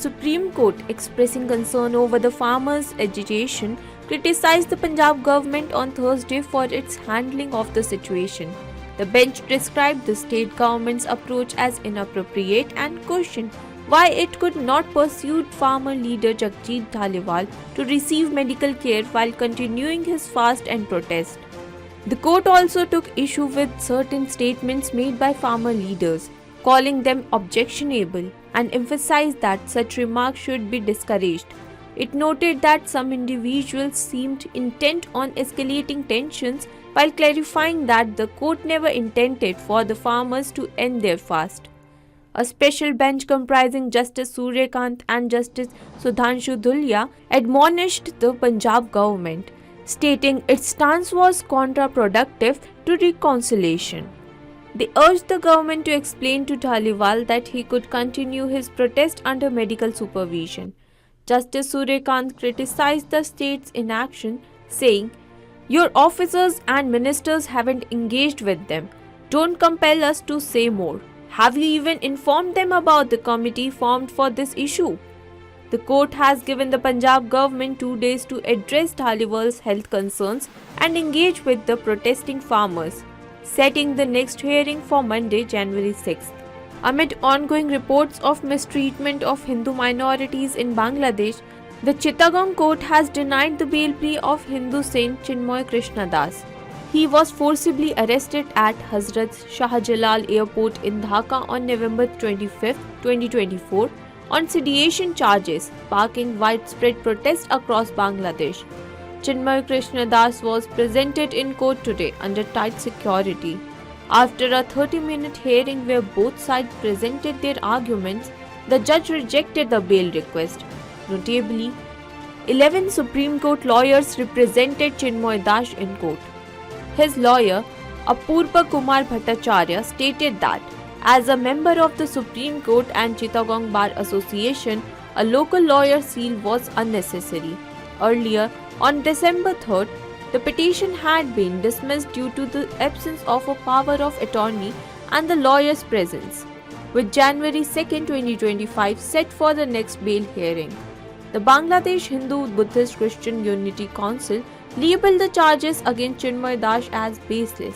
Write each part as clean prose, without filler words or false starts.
Supreme Court, expressing concern over the farmers' agitation, criticized the Punjab government on Thursday for its handling of the situation. The bench described the state government's approach as inappropriate and questioned why it could not pursue farmer leader Jagjit Dhaliwal to receive medical care while continuing his fast and protest. The court also took issue with certain statements made by farmer leaders, calling them objectionable, and emphasized that such remarks should be discouraged. It noted that some individuals seemed intent on escalating tensions while clarifying that the court never intended for the farmers to end their fast. A special bench comprising Justice Suryakant and Justice Sudhanshu Dhulia admonished the Punjab government, stating its stance was counterproductive to reconciliation. They urged the government to explain to Dhaliwal that he could continue his protest under medical supervision. Justice Suryakant criticized the state's inaction, saying, "Your officers and ministers haven't engaged with them. Don't compel us to say more. Have you even informed them about the committee formed for this issue?" The court has given the Punjab government 2 days to address Dhaliwal's health concerns and engage with the protesting farmers, setting the next hearing for Monday, January 6th. Amid ongoing reports of mistreatment of Hindu minorities in Bangladesh, the Chittagong court has denied the bail plea of Hindu saint Chinmoy Krishna Das. He was forcibly arrested at Hazrat Shah Jalal Airport in Dhaka on November 25, 2024 on sedition charges, sparking widespread protest across Bangladesh. Chinmoy Krishna Das was presented in court today under tight security. After a 30-minute hearing where both sides presented their arguments, the judge rejected the bail request. Notably, 11 Supreme Court lawyers represented Chinmoy Das in court. His lawyer, Apurva Kumar Bhattacharya, stated that as a member of the Supreme Court and Chittagong Bar Association, a local lawyer seal was unnecessary. Earlier, on December 3rd, the petition had been dismissed due to the absence of a power of attorney and the lawyer's presence, with January 2, 2025 set for the next bail hearing. The Bangladesh Hindu Buddhist Christian Unity Council labeled the charges against Chinmoy Das as baseless.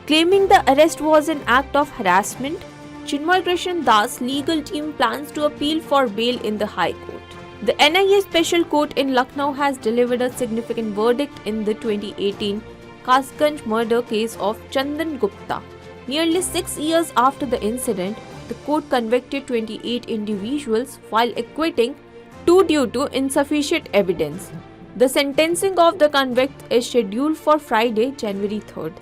Claiming the arrest was an act of harassment, Chinmoy Krishna Das' legal team plans to appeal for bail in the High Court. The NIA Special Court in Lucknow has delivered a significant verdict in the 2018 Kasganj murder case of Chandan Gupta. Nearly 6 years after the incident, the court convicted 28 individuals while acquitting 2 due to insufficient evidence. The sentencing of the convict is scheduled for Friday, January 3rd.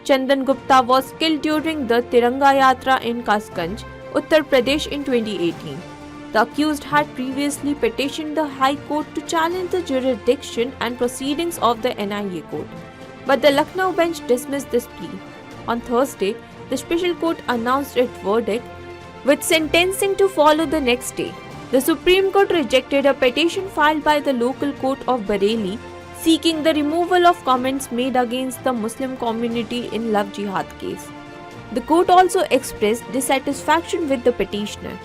Chandan Gupta was killed during the Tiranga Yatra in Kasganj, Uttar Pradesh in 2018. The accused had previously petitioned the High Court to challenge the jurisdiction and proceedings of the NIA court, but the Lucknow bench dismissed this plea. On Thursday, the Special Court announced its verdict, with sentencing to follow the next day. The Supreme Court rejected a petition filed by the local court of Bareilly seeking the removal of comments made against the Muslim community in Love Jihad case. The court also expressed dissatisfaction with the petitioner.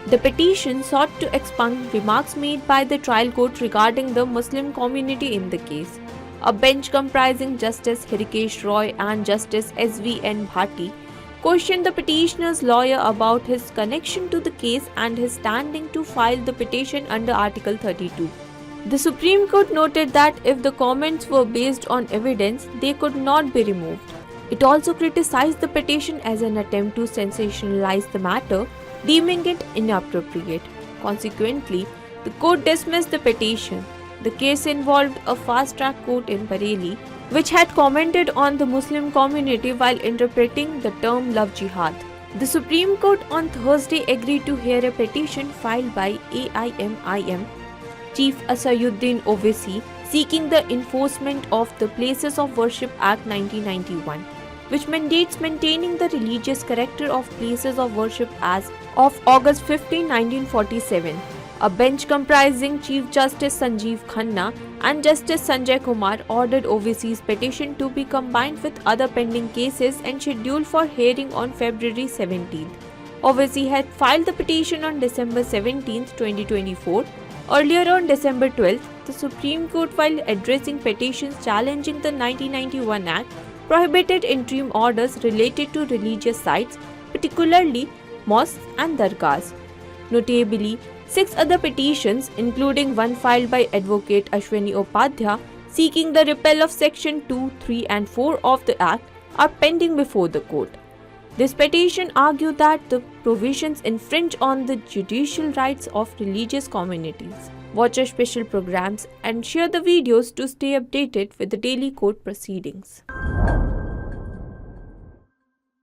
The petition sought to expunge remarks made by the trial court regarding the Muslim community in the case. A bench comprising Justice Hrishikesh Roy and Justice S.V.N. Bhatti questioned the petitioner's lawyer about his connection to the case and his standing to file the petition under Article 32. The Supreme Court noted that if the comments were based on evidence, they could not be removed. It also criticized the petition as an attempt to sensationalize the matter, deeming it inappropriate. Consequently, the court dismissed the petition. The case involved a fast-track court in Bareilly, which had commented on the Muslim community while interpreting the term Love Jihad. The Supreme Court on Thursday agreed to hear a petition filed by AIMIM Chief Asayuddin Owaisi seeking the enforcement of the Places of Worship Act 1991, which mandates maintaining the religious character of places of worship as of August 15, 1947. A bench comprising Chief Justice Sanjeev Khanna and Justice Sanjay Kumar ordered Owaisi's petition to be combined with other pending cases and scheduled for hearing on February 17th. Owaisi had filed the petition on December 17, 2024. Earlier on December 12, the Supreme Court, while addressing petitions challenging the 1991 Act, prohibited interim orders related to religious sites, particularly mosques and dargahs. Notably, 6 other petitions, including one filed by Advocate Ashwini Upadhyay seeking the repeal of Section 2, 3 and 4 of the Act, are pending before the court. This petition argued that the provisions infringe on the judicial rights of religious communities. Watch our special programs and share the videos to stay updated with the daily court proceedings.